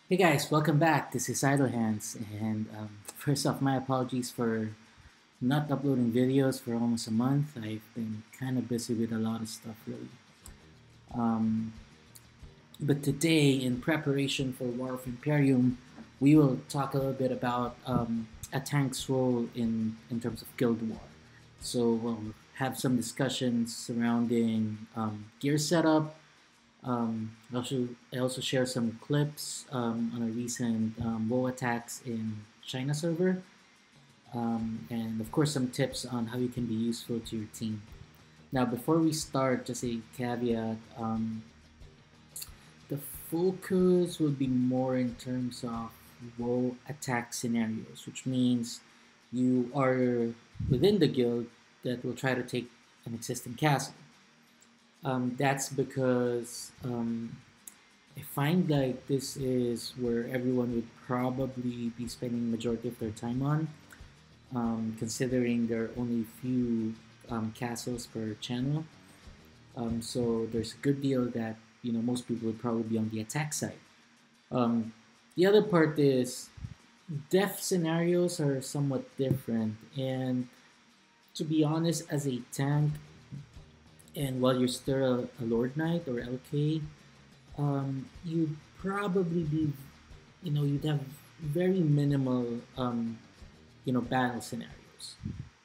Hey guys, welcome back. This is Idlehands, and first off, my apologies for not uploading videos for almost a month. I've been kind of busy with a lot of stuff, really. Um, but today, in preparation for War of Imperium, we will talk a little bit about a tank's role in terms of Guild War. So we'll have some discussions surrounding gear setup. I also share some clips on a recent WoE attacks in China server, and of course some tips on how you can be useful to your team. Now, before we start, just a caveat: the focus will be more in terms of WoE attack scenarios, which means you are within the guild that will try to take an existing castle. That's because I find like this is where everyone would probably be spending majority of their time on, considering there are only few castles per channel. So there's a good deal that most people would probably be on the attack side. Um, the other part is death scenarios are somewhat different, and to be honest, as a tank, and while you're still a Lord Knight or LK, you'd probably be, you'd have very minimal, battle scenarios.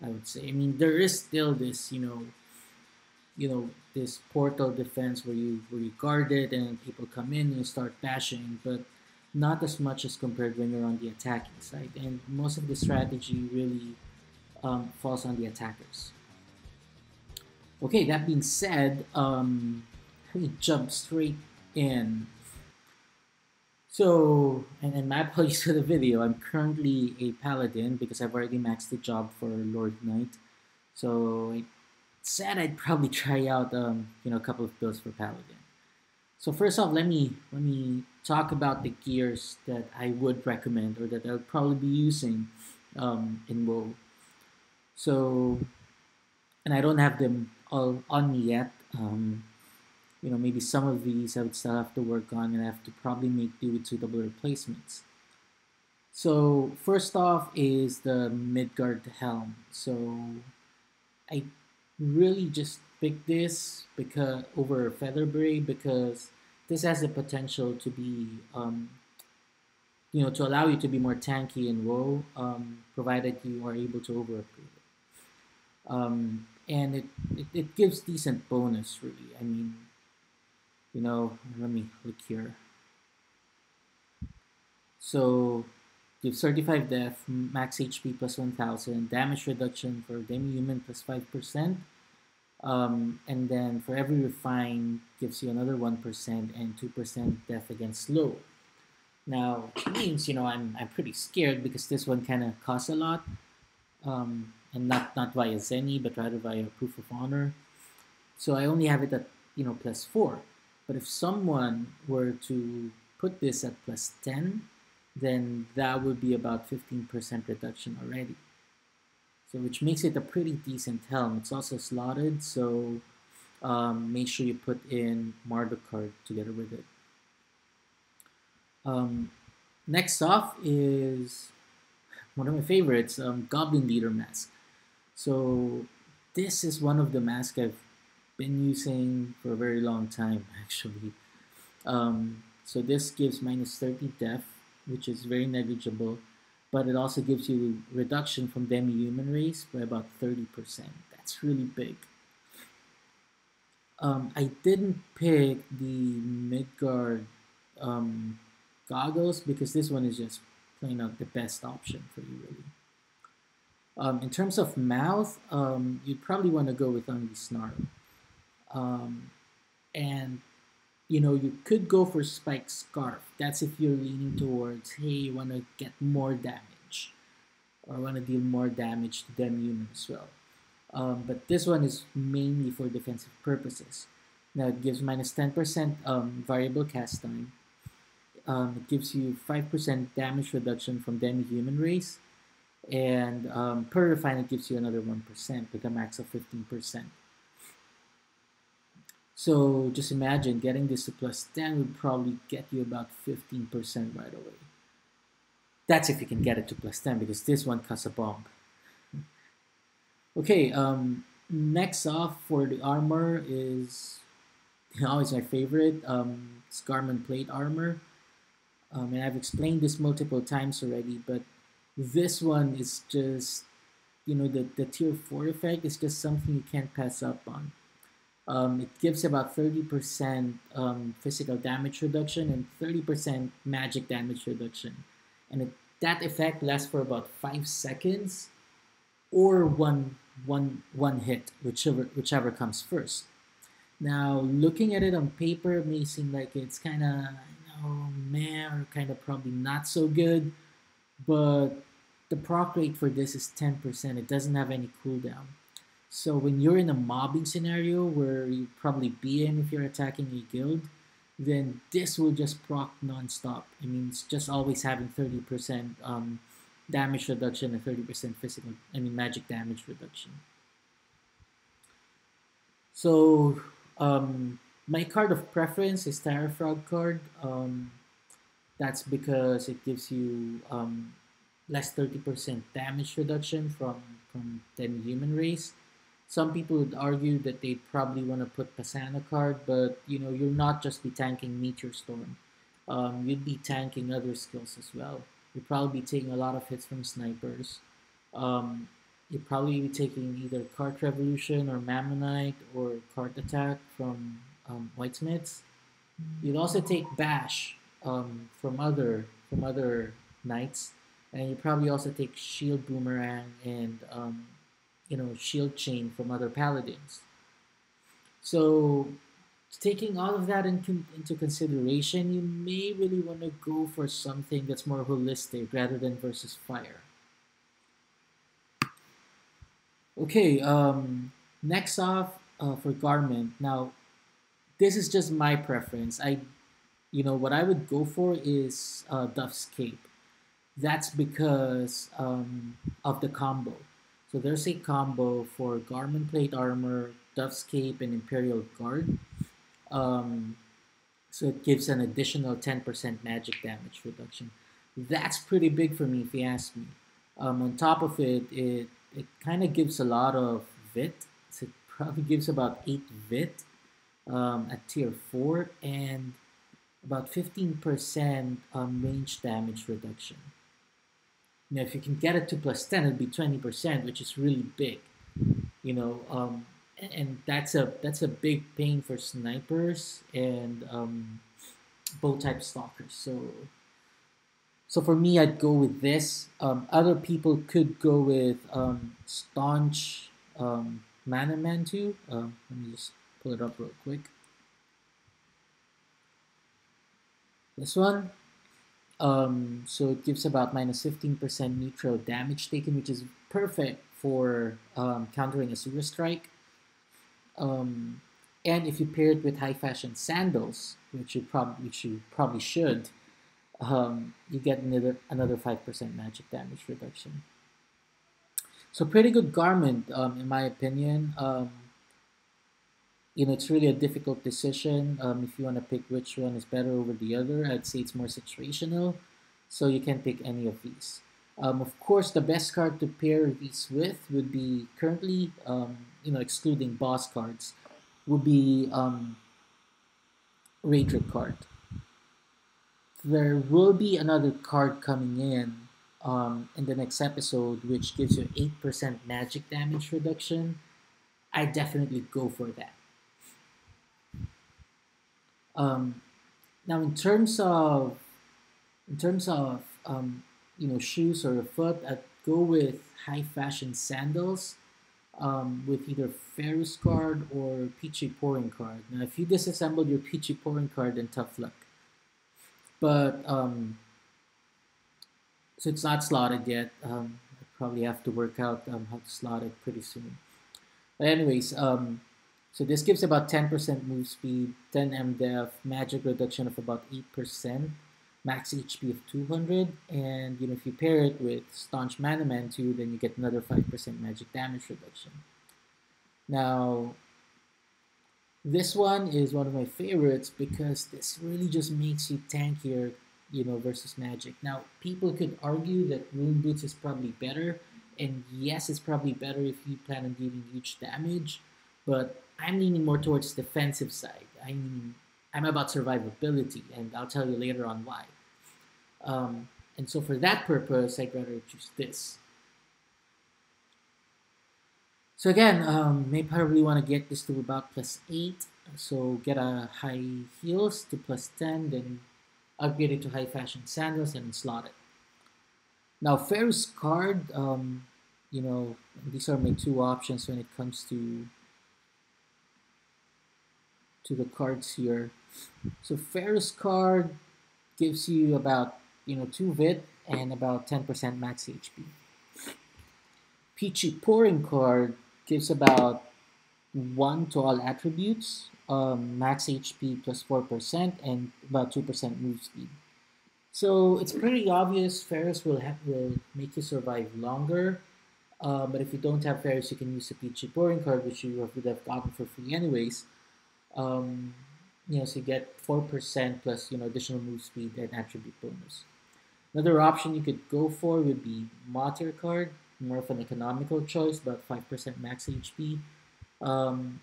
I would say. I mean, there is still this, this portal defense where you guard it and people come in and you start bashing, but not as much as compared when you're on the attacking side. And most of the strategy really falls on the attackers. Okay, that being said, let me jump straight in. So, and my apologies for the video. I'm currently a Paladin because I've already maxed the job for Lord Knight. So I said I'd probably try out, a couple of builds for Paladin. So first off, let me talk about the gears that I would recommend or that I'll probably be using in WoE. So, and I don't have them all on me yet. Maybe some of these I would still have to work on and I have to probably make do with suitable replacements. So first off is the Midgard helm. So I really just picked this because over Featherbrae because this has the potential to be, to allow you to be more tanky in WoE, provided you are able to over upgrade it. And it gives decent bonus, really. I mean, let me look here. So, give 35 def, max HP plus 1000, damage reduction for demi-human plus 5%, and then for every refine, gives you another 1% and 2% def against slow. Now, which means, I'm pretty scared because this one kind of costs a lot, and not via Zenny, but rather via Proof of Honor. So I only have it at, plus 4. But if someone were to put this at plus 10, then that would be about 15% reduction already. So which makes it a pretty decent helm. It's also slotted, so make sure you put in Marduk card together with it. Next off is one of my favorites, Goblin Leader Mask. So this is one of the masks I've been using for a very long time, actually. So this gives minus 30 def, which is very negligible, but it also gives you reduction from demi-human race by about 30%. That's really big. I didn't pick the Midgard goggles because this one is just plain out the best option for you, really. In terms of mouth, you'd probably want to go with only Snarl. And you could go for Spike Scarf. That's if you're leaning towards, hey, you want to get more damage or want to deal more damage to them human as well. But this one is mainly for defensive purposes. Now it gives minus 10% variable cast time. It gives you 5% damage reduction from demi-human race. And per refine, it gives you another 1% with a max of 15%. So just imagine getting this to plus 10 would probably get you about 15% right away. That's if you can get it to plus 10 because this one costs a bomb. Okay, next off for the armor is always my favorite. It's Garment Plate Armor. And I've explained this multiple times already, but this one is just, the tier 4 effect is just something you can't pass up on. It gives about 30% physical damage reduction and 30% magic damage reduction. And that effect lasts for about 5 seconds or one hit, whichever comes first. Now, looking at it on paper, it may seem like it's kind of, meh, or kind of probably not so good, but the proc rate for this is 10%. It doesn't have any cooldown. So when you're in a mobbing scenario where you probably BM if you're attacking a guild, then this will just proc non-stop. I mean, it's just always having 30% damage reduction and 30% magic damage reduction. So my card of preference is Terra Frog card. That's because it gives you less 30% damage reduction from 10 human race. Some people would argue that they probably want to put Pasana card, but you'll not just be tanking Meteor Storm. You'd be tanking other skills as well. You'd probably be taking a lot of hits from snipers. You'd probably be taking either Cart Revolution or Mammonite or Cart Attack from Whitesmiths. You'd also take Bash from other knights, and you probably also take Shield Boomerang and Shield Chain from other paladins. So, taking all of that into consideration, you may really want to go for something that's more holistic rather than versus fire. Okay, next off for garment. Now, this is just my preference. What I would go for is Duff's Cape. That's because of the combo. So there's a combo for Garment Plate Armor, Duff's Cape, and Imperial Guard. So it gives an additional 10% magic damage reduction. That's pretty big for me if you ask me. On top of it, it kind of gives a lot of VIT. So it probably gives about 8 VIT at tier 4 and about 15% range damage reduction. Now, if you can get it to plus 10, it'd be 20%, which is really big. And that's a big pain for snipers and bow type stalkers. So for me, I'd go with this. Other people could go with Staunch Mana Mantu. Let me just pull it up real quick. This one. So it gives about minus 15% neutral damage taken, which is perfect for countering a sewer strike. And if you pair it with high fashion sandals, which you probably should, you get another 5% magic damage reduction. So pretty good garment, in my opinion. It's really a difficult decision. If you want to pick which one is better over the other, I'd say it's more situational. So you can pick any of these. Of course, the best card to pair these with would be currently, excluding boss cards, would be Raidric card. There will be another card coming in the next episode, which gives you 8% magic damage reduction. I definitely go for that. Now, in terms of shoes or a foot, I'd go with high fashion sandals with either Ferrous card or Peachy Pouring card. Now, if you disassembled your Peachy Pouring card, then tough luck. But so it's not slotted yet. I probably have to work out how to slot it pretty soon. But anyways, so this gives about 10% move speed, 10 MDef, magic reduction of about 8%, max HP of 200, and if you pair it with Staunch Mana Mantu, then you get another 5% magic damage reduction. Now, This one is one of my favorites because this really just makes you tankier, versus magic. Now, people could argue that Rune Boots is probably better, and yes, it's probably better if you plan on dealing huge damage, but I'm leaning more towards defensive side. I'm about survivability, and I'll tell you later on why. And so for that purpose, I'd rather choose this. So again, may probably want to get this to about +8. So get a high heels to +10, then upgrade it to high fashion sandals and slot it. Now Ferris card, these are my two options when it comes to the cards here. So Ferris card gives you about 2 vit and about 10% max HP. Peachy pouring card gives about 1 to all attributes, max HP plus 4%, and about 2% move speed. So it's pretty obvious Ferris will make you survive longer. But if you don't have Ferris, you can use the Peachy Pouring card, which you would have gotten for free anyways. Um, so you get 4% plus additional move speed and attribute bonus. Another option you could go for would be Martyr card, more of an economical choice, but 5% max HP. Um,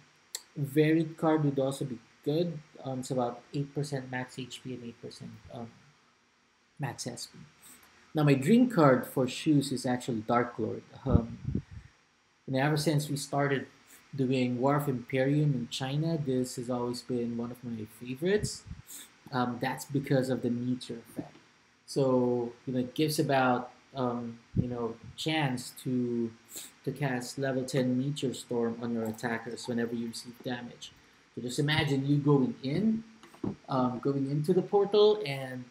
Varied card would also be good. It's about 8% max HP and 8% max SP. Now, my dream card for shoes is actually Dark Lord. And ever since we started doing War of Imperium in China, this has always been one of my favorites. That's because of the meteor effect. So it gives about chance to cast level 10 meteor storm on your attackers whenever you receive damage. So just imagine you going into the portal and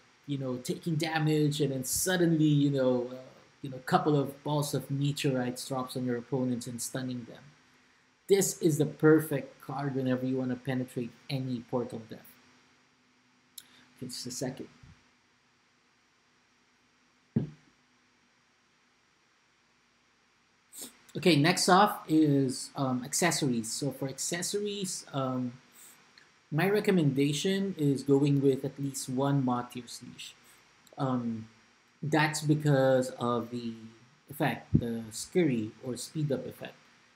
taking damage, and then suddenly a couple of balls of meteorites drops on your opponents and stunning them. This is the perfect card whenever you want to penetrate any portal depth. Okay, just a second. Okay, next off is accessories. So for accessories, my recommendation is going with at least one Martyr's Leash. Um, that's because of the effect, the scurry or speed up effect.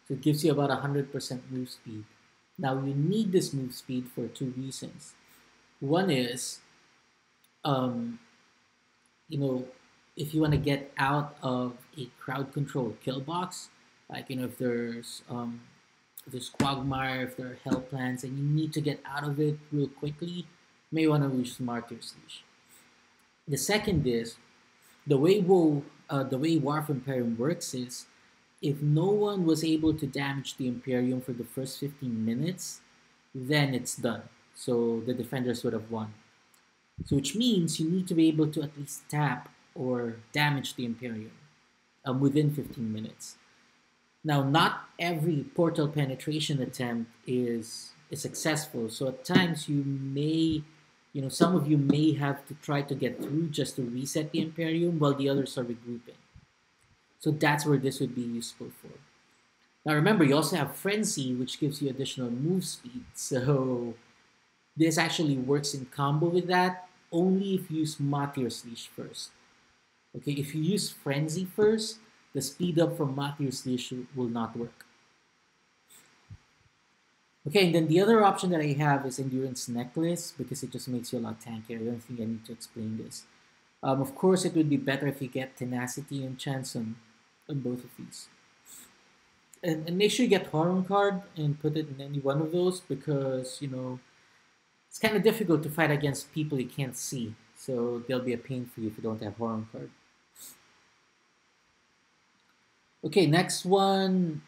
So it gives you about 100% move speed. Now you need this move speed for two reasons. One is, um, you know, if you want to get out of a crowd control kill box, like if there's Quagmire, if there are hell plans, and you need to get out of it real quickly, you may want to use Martyr's Leash. The second is the way War of Imperium works is if no one was able to damage the Imperium for the first 15 minutes, then it's done. So the defenders would have won. So which means you need to be able to at least tap or damage the Imperium within 15 minutes. Now, not every portal penetration attempt is successful. So at times some of you may have to try to get through just to reset the Imperium while the others are regrouping. So that's where this would be useful for. Now remember, you also have Frenzy, which gives you additional move speed. So this actually works in combo with that only if you use Martyr's Leash first. Okay, if you use Frenzy first, the speed up from Martyr's Leash will not work. Okay, and then the other option that I have is Endurance Necklace because it just makes you a lot tankier. I don't think I need to explain this. Of course, it would be better if you get Tenacity and Chance on both of these. And make sure you get Horror card and put it in any one of those because, it's kind of difficult to fight against people you can't see. So they'll be a pain for you if you don't have Horror card. Okay, next one.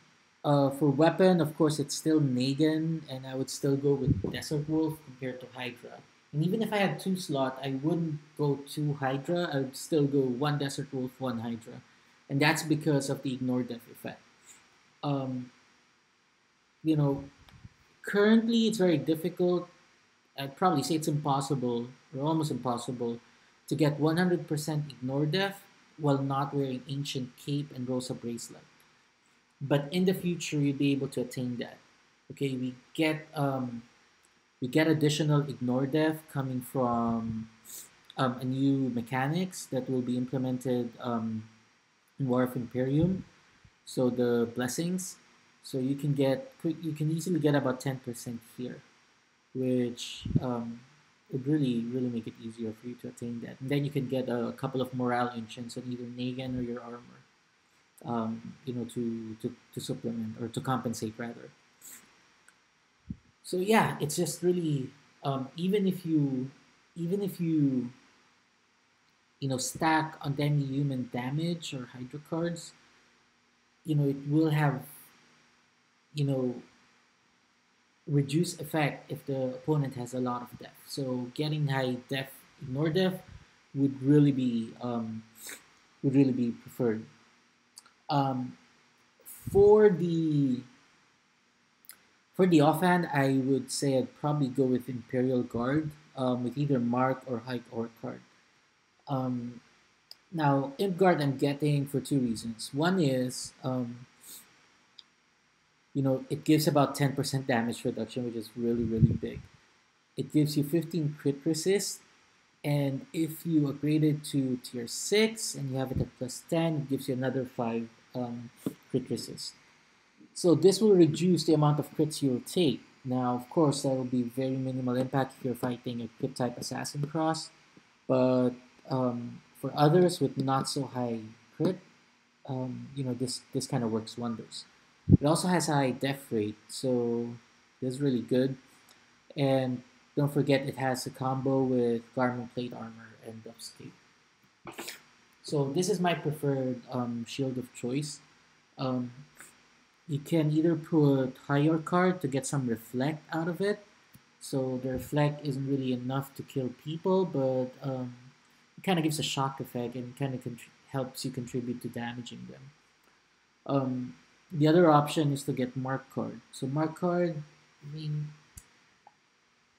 For weapon, of course, it's still Negan, and I would still go with Desert Wolf compared to Hydra. And even if I had two slot, I wouldn't go two Hydra. I would still go one Desert Wolf, one Hydra. And that's because of the Ignore Death effect. Um, you know, Currently it's very difficult. I'd probably say it's impossible, or almost impossible, to get 100% Ignore Death while not wearing Ancient Cape and Rosa Bracelet. But in the future, you'll be able to attain that. Okay, we get You get additional ignore def coming from a new mechanics that will be implemented in War of Imperium. So the blessings. So you can easily get about 10% here, which would really make it easier for you to attain that. And then you can get a couple of morale engines on either Negan or your armor, to supplement or to compensate rather. So yeah, it's just really even if you stack on any human damage or hydro cards, it will have you know reduced effect if the opponent has a lot of def. So getting high def ignore def would really be preferred. Um, for the offhand, I would say I'd probably go with Imperial Guard with either Mark or Hike or card. Um, Now, Imp Guard I'm getting for two reasons. One is, it gives about 10% damage reduction, which is really big. It gives you 15 crit resist, and if you upgrade it to tier 6 and you have it at plus 10, it gives you another 5 crit resist. So this will reduce the amount of crits you'll take. Now, of course, that will be very minimal impact if you're fighting a crit type assassin cross, but for others with not so high crit, this kind of works wonders. It also has a high def rate, so this is really good. And don't forget, it has a combo with Garment Plate Armor and Dubscape. So this is my preferred shield of choice. Um, you can either put higher card to get some reflect out of it. So the reflect isn't really enough to kill people, but it kind of gives a shock effect and kind of helps you contribute to damaging them. The other option is to get Mark card. So Mark card, I mean,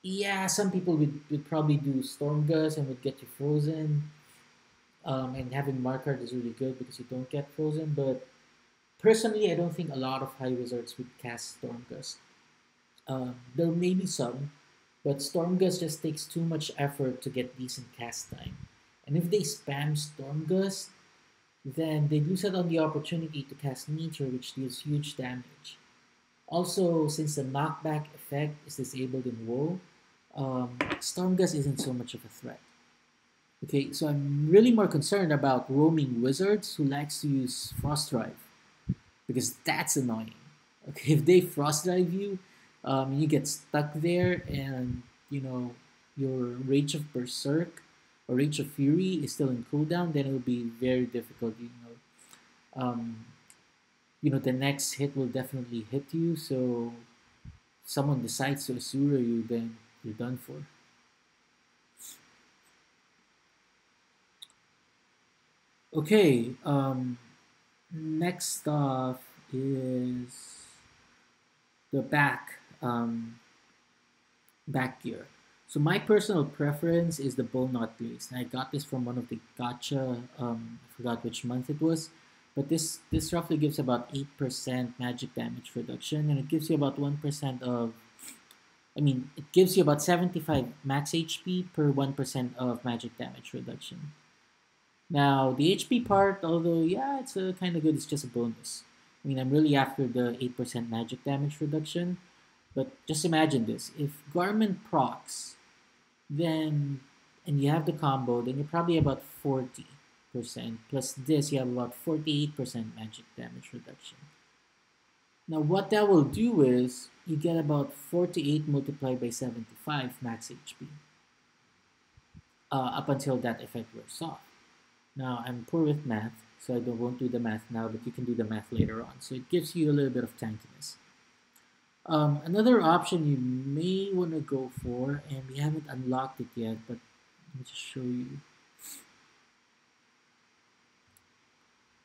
yeah, some people would probably do Storm Gust and would get you frozen. And having Mark card is really good because you don't get frozen. But personally, I don't think a lot of high wizards would cast Storm Gust. There may be some, but Storm Gust just takes too much effort to get decent cast time. And if they spam Storm Gust, then they lose out on the opportunity to cast Meteor, which deals huge damage. Also, since the knockback effect is disabled in WoE, Storm Gust isn't so much of a threat. Okay, so I'm really more concerned about roaming wizards who likes to use Frost Drive, because that's annoying. Okay, if they Frost Drive you, you get stuck there, and your Rage of Berserk or Rage of Fury is still in cooldown, then it will be very difficult. The next hit will definitely hit you. So, if someone decides to Asura you, then you're done for. Okay. Next off is the back gear. So my personal preference is the Bull Knot Glaze. And I got this from one of the gacha, I forgot which month it was. But this roughly gives about 8% magic damage reduction, and it gives you about 1% of, it gives you about 75 max HP per 1% of magic damage reduction. Now, the HP part, although, yeah, it's kind of good, it's just a bonus. I'm really after the 8% magic damage reduction, but just imagine this. If Garment procs, then, and you have the combo, then you're probably about 40%. Plus this, you have about 48% magic damage reduction. Now, what that will do is, you get about 48 multiplied by 75 max HP. Up until that effect wears off. Now, I'm poor with math, so I won't do the math now, but you can do the math later on. So it gives you a little bit of tankiness. Another option you may want to go for, and we haven't unlocked it yet, but let me just show you.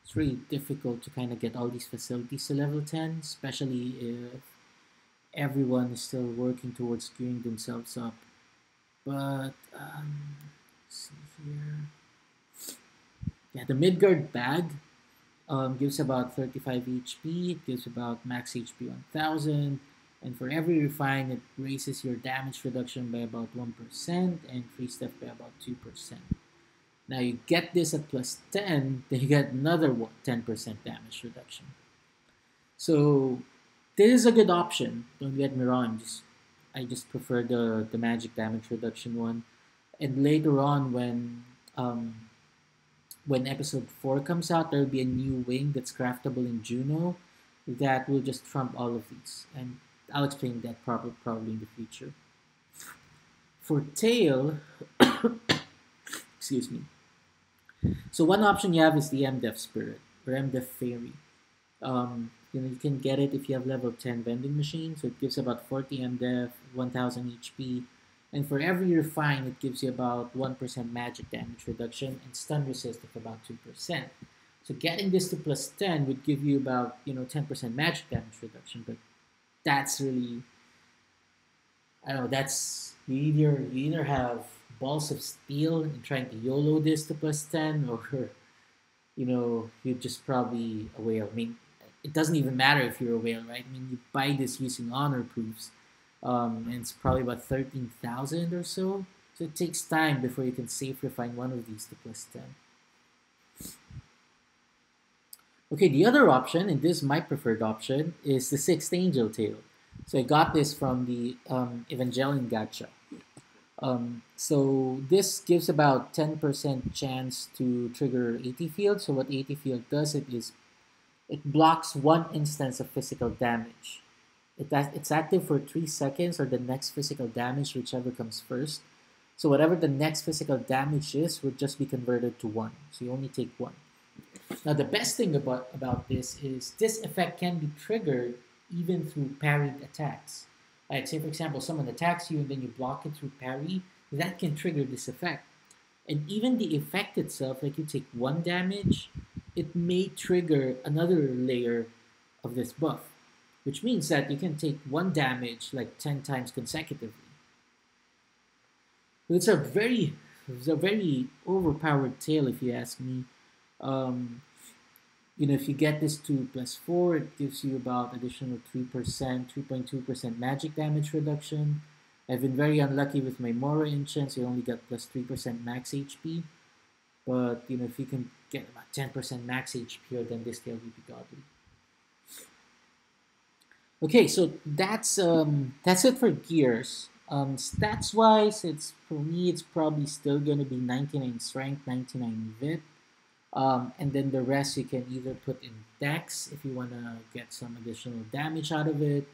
It's really difficult to kind of get all these facilities to level 10, especially if everyone is still working towards gearing themselves up. But, let's see here. Yeah, the Midgard bag gives about 35 HP. It gives about max HP 1000. And for every refine, it raises your damage reduction by about 1% and free stuff by about 2%. Now you get this at plus 10, then you get another 10% damage reduction. So this is a good option. Don't get me wrong. I just prefer the magic damage reduction one. And later on, when episode 4 comes out, there will be a new wing that's craftable in Juno that will just trump all of these. And I'll explain that probably in the future. For tail, excuse me. So one option you have is the MDef Spirit or MDef Fairy. You can get it if you have level 10 vending machine. So it gives about 40 MDef, 1000 HP, and for every refine, it gives you about 1% magic damage reduction and stun resist of about 2%. So getting this to plus 10 would give you about 10% magic damage reduction, but that's really, I don't know, that's you either have balls of steel and trying to YOLO this to plus 10, or you're just probably a whale. I mean, it doesn't even matter if you're a whale, right? I mean, you buy this using honor proofs, and it's probably about 13,000 or so. So it takes time before you can safe refine one of these to plus 10. Okay, the other option, and this is my preferred option, is the Sixth Angel Tail. So I got this from the Evangelion Gacha. So this gives about 10% chance to trigger AT Field. So what AT Field does, it blocks one instance of physical damage. It's active for 3 seconds or the next physical damage, whichever comes first. So whatever the next physical damage is would just be converted to 1. So you only take 1. Now the best thing about this is this effect can be triggered even through parried attacks. Like say for example, someone attacks you and then you block it through parry, that can trigger this effect. And even the effect itself, like you take 1 damage, it may trigger another layer of this buff, which means that you can take 1 damage like 10 times consecutively. It's a very overpowered tail if you ask me. If you get this to plus 4, it gives you about additional 3.2% magic damage reduction. I've been very unlucky with my Mora Enchant, so you only got plus 3% max HP. But if you can get about 10% max HP, then this tail will be godly. Okay, so that's it for gears. Stats wise, for me it's probably still gonna be 99 strength, 99 vit. And then the rest you can either put in dex if you want to get some additional damage out of it,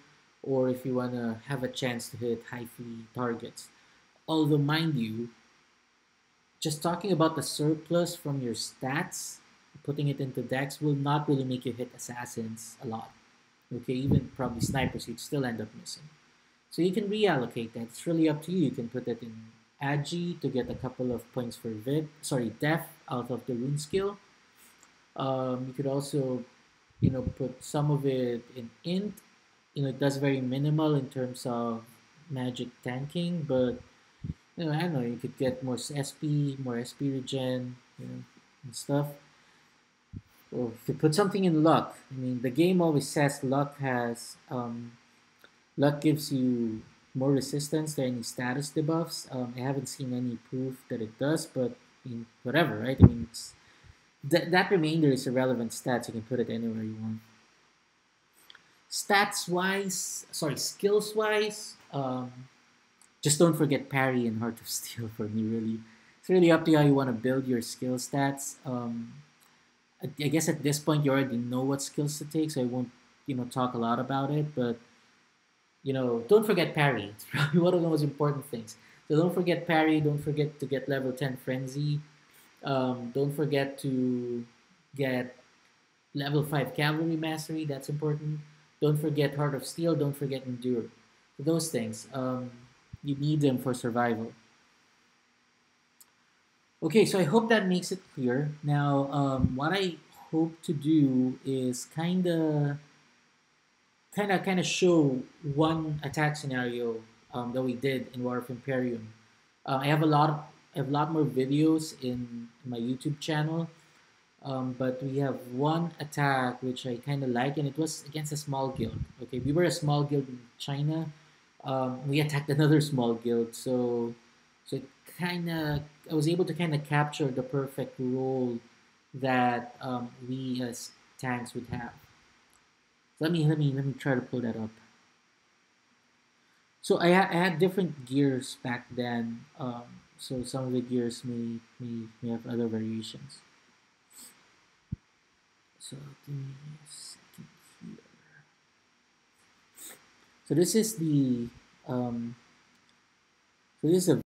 or if you want to have a chance to hit high free targets. Although, mind you, just talking about the surplus from your stats, putting it into dex will not really make you hit assassins a lot. Okay, even probably snipers, you'd still end up missing. So you can reallocate that. It's really up to you. You can put it in Agi to get a couple of points for def out of the rune skill. You could also, put some of it in int. It does very minimal in terms of magic tanking, but I don't know. You could get more SP regen, and stuff. Or if you put something in luck, I mean, the game always says luck gives you more resistance to any status debuffs. I haven't seen any proof that it does, but whatever, right? I mean, that remainder is irrelevant stats. You can put it anywhere you want. Skills wise, just don't forget parry and Heart of Steel for me. Really, it's really up to you how you want to build your skill stats. I guess at this point you already know what skills to take, so I won't talk a lot about it, but don't forget parry. It's probably one of the most important things. So don't forget parry. Don't forget to get level 10 frenzy. Don't forget to get level 5 cavalry mastery. That's important. Don't forget Heart of Steel. Don't forget endure. Those things. You need them for survival. Okay, so I hope that makes it clear. Now, what I hope to do is kind of show one attack scenario that we did in War of Imperium. I have a lot more videos in my YouTube channel. But we have one attack which I kind of like, and it was against a small guild. Okay, we were a small guild in China. We attacked another small guild, so it kind of I was able to kind of capture the perfect role that we as tanks would have. So let me try to pull that up. So I had different gears back then. So some of the gears may have other variations. So give me a second here. So this is the so this is a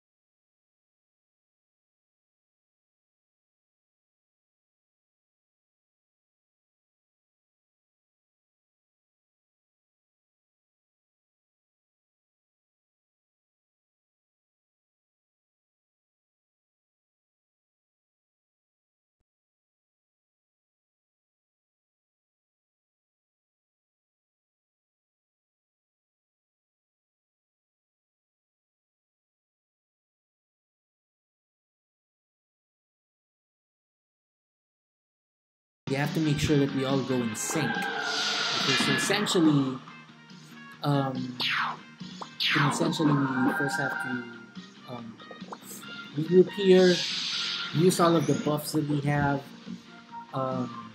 we have to make sure that we all go in sync. Okay, so um, essentially we first have to um, regroup here, use all of the buffs that we have, um,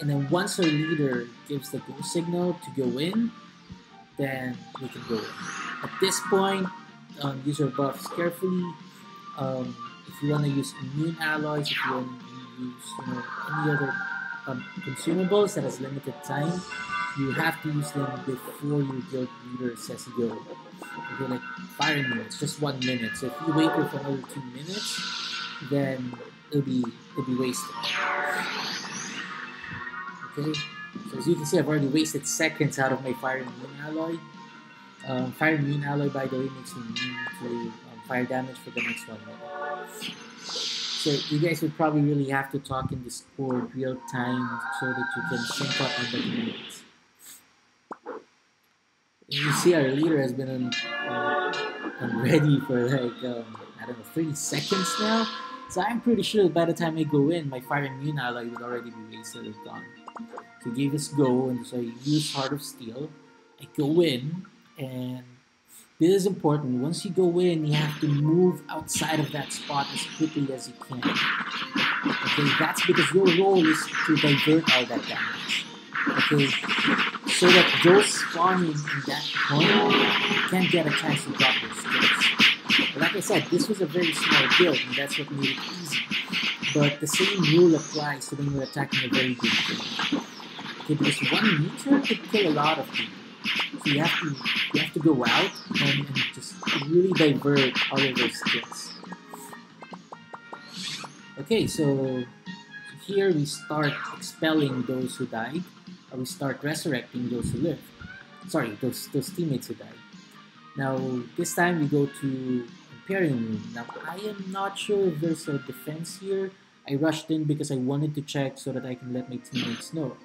and then once our leader gives the go signal to go in, then we can go in. At this point, use your buffs carefully. Um, if you want to use immune alloys, if you want to use any other consumables that has limited time, you have to use them before your guild leader says go. Okay, like fire minutes, just 1 minute. So if you wait here for another 2 minutes, then it'll be wasted. Okay, so as you can see, I've already wasted seconds out of my fire immune alloy. Fire immune alloy, by the way, makes me immune to fire damage for the next 1 minute. So you guys would probably really have to talk in Discord real time so that you can sync up on the commands. You see, our leader has been on ready for like I don't know 30 seconds now. So I'm pretty sure by the time I go in, my fire immune alloy would already be wasted or gone. So he gave us go, and so I use Heart of Steel. I go in, and this is important. Once you go in, you have to move outside of that spot as quickly as you can. Okay, that's because your role is to divert all that damage. Okay, so that those spawning in that point can't get a chance to drop their skills. But like I said, this was a very small build, and that's what made it easy. But the same rule applies to when you're attacking a very big build. Okay, because one meter could kill a lot of people. So you have to go out and just really divert all of those skills. Okay, so here we start expelling those who died. We start resurrecting those who lived. Sorry, those teammates who died. Now this time we go to Imperium room. Now I am not sure if there's a defense here. I rushed in because I wanted to check so that I can let my teammates know.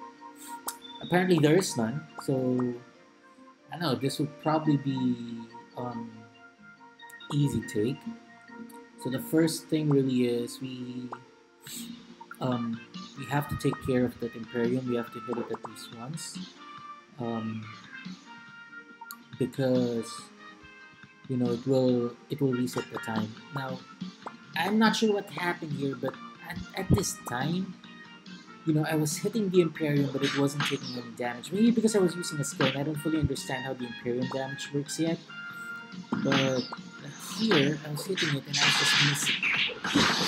Apparently there is none, so I don't know. This would probably be easy take. So the first thing really is um, we have to take care of that Imperium. We have to hit it at least once, um, because it will reset the time. Now I'm not sure what happened here, but at this time, I was hitting the Imperium, but it wasn't taking any damage. Maybe because I was using a skill, and I don't fully understand how the Imperium damage works yet. But here, I was hitting it, and I was just missing.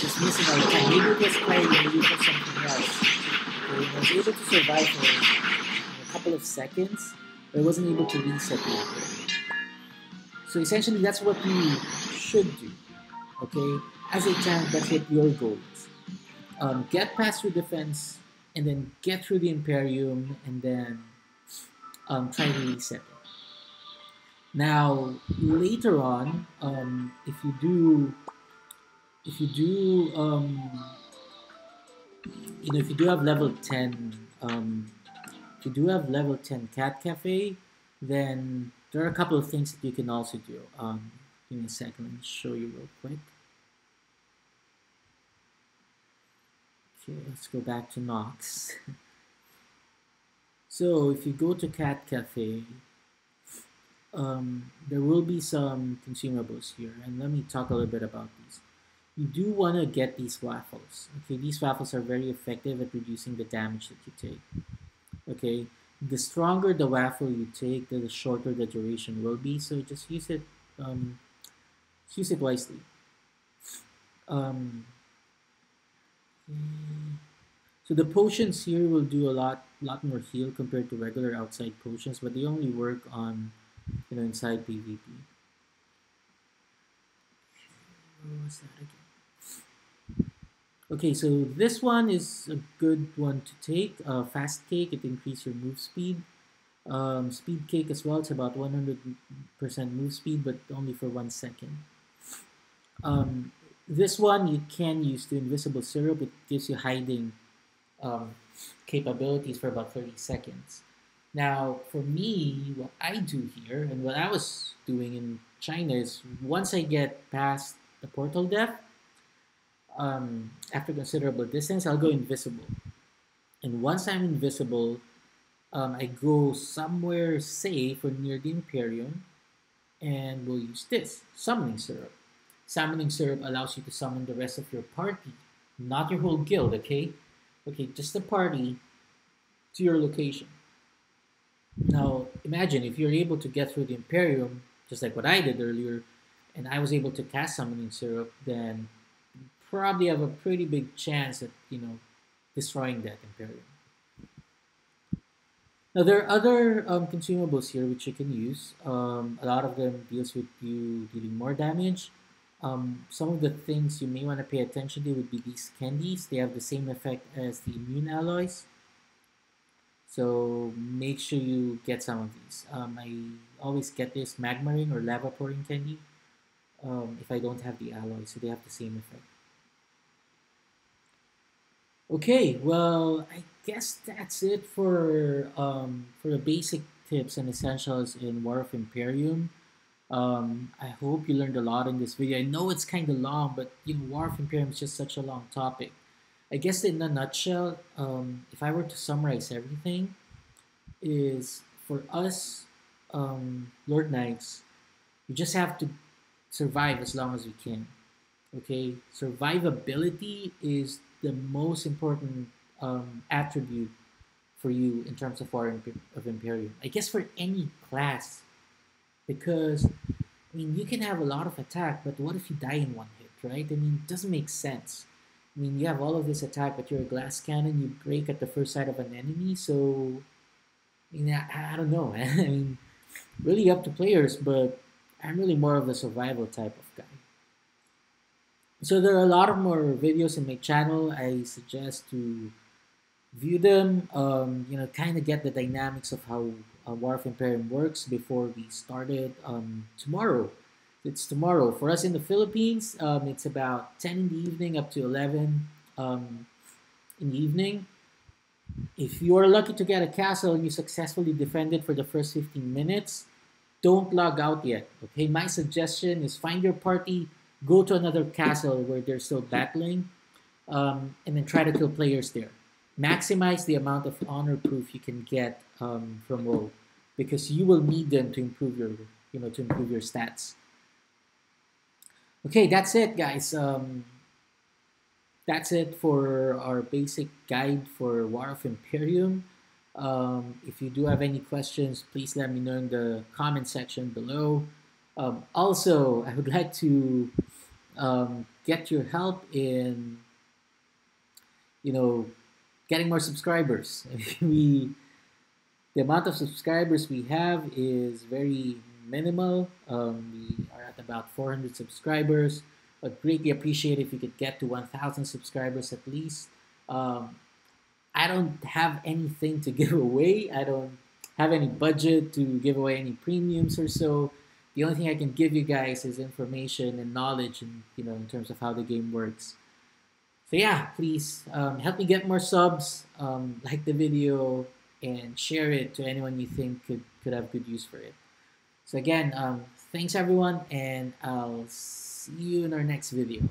Just missing all the time. Maybe it was playing, maybe it was something else. Okay, I was able to survive for a couple of seconds, but I wasn't able to reset the Imperium. So essentially, that's what you should do. Okay, as a tank, that's what your goal is. Get past your defense, and then get through the Imperium, and then try to reset it. Now later on, if you do have level 10, if you do have level 10 Cat Cafe, then there are a couple of things that you can also do. Give me a second, let me show you real quick. Okay, let's go back to Nox. So if you go to Cat Cafe, there will be some consumables here, and let me talk a little bit about these. You do want to get these waffles. Okay, these waffles are very effective at reducing the damage that you take. Okay, the stronger the waffle you take, the shorter the duration will be. So just um, use it wisely. Um, so the potions here will do a lot more heal compared to regular outside potions, but they only work on inside PvP. What was that again? Okay, so this one is a good one to take. Fast cake, it increases your move speed. Speed cake as well, it's about 100% move speed, but only for 1 second. Um, this one you can use to invisible syrup. It gives you hiding um, capabilities for about 30 seconds. Now, for me, what I do here and what I was doing in China is once I get past the portal depth, after considerable distance, I'll go invisible. And once I'm invisible, I go somewhere safe or near the Imperium, and we'll use this summoning syrup. Summoning syrup allows you to summon the rest of your party, not your whole guild, okay? Okay, just the party to your location. Now, imagine if you're able to get through the Imperium, just like what I did earlier, and I was able to cast summoning syrup, then probably have a pretty big chance at destroying that Imperium. Now there are other consumables here which you can use. A lot of them deals with you dealing more damage. Some of the things you may want to pay attention to would be these candies. They have the same effect as the immune alloys. So make sure you get some of these. I always get this magma ring or lava pouring candy if I don't have the alloy, so they have the same effect. Okay, well, I guess that's it for the basic tips and essentials in War of Imperium. I hope you learned a lot in this video. I know it's kind of long, but War of Imperium is just such a long topic. I guess in a nutshell, if I were to summarize everything, is for us, Lord Knights, we just have to survive as long as we can. Okay, survivability is the most important attribute for you in terms of War of Imperium. I guess for any class, because I mean you can have a lot of attack, but what if you die in one hit, right? I mean, it doesn't make sense. I mean, you have all of this attack, but you're a glass cannon. You break at the first sight of an enemy, so I mean, I don't know. I mean, really up to players, but I'm really more of the survival type of guy. So there are a lot of more videos in my channel. I suggest to view them. Kind of get the dynamics of how War of Imperium works before we started tomorrow. It's tomorrow for us in the Philippines. It's about 10 in the evening up to 11 in the evening. If you are lucky to get a castle and you successfully defend it for the first 15 minutes, don't log out yet. Okay, my suggestion is find your party, go to another castle where they're still battling, and then try to kill players there. Maximize the amount of honor proof you can get from WoE, because you will need them to improve your stats. Okay, that's it, guys. That's it for our basic guide for War of Imperium. If you do have any questions, please let me know in the comment section below. Also, I would like to get your help in, getting more subscribers. The amount of subscribers we have is very minimal. We are at about 400 subscribers. I'd greatly appreciate if you could get to 1,000 subscribers at least. I don't have anything to give away. I don't have any budget to give away any premiums or so. The only thing I can give you guys is information and knowledge, and in terms of how the game works. So yeah, please help me get more subs. Like the video and share it to anyone you think could have good use for it. So again, thanks everyone, and I'll see you in our next video.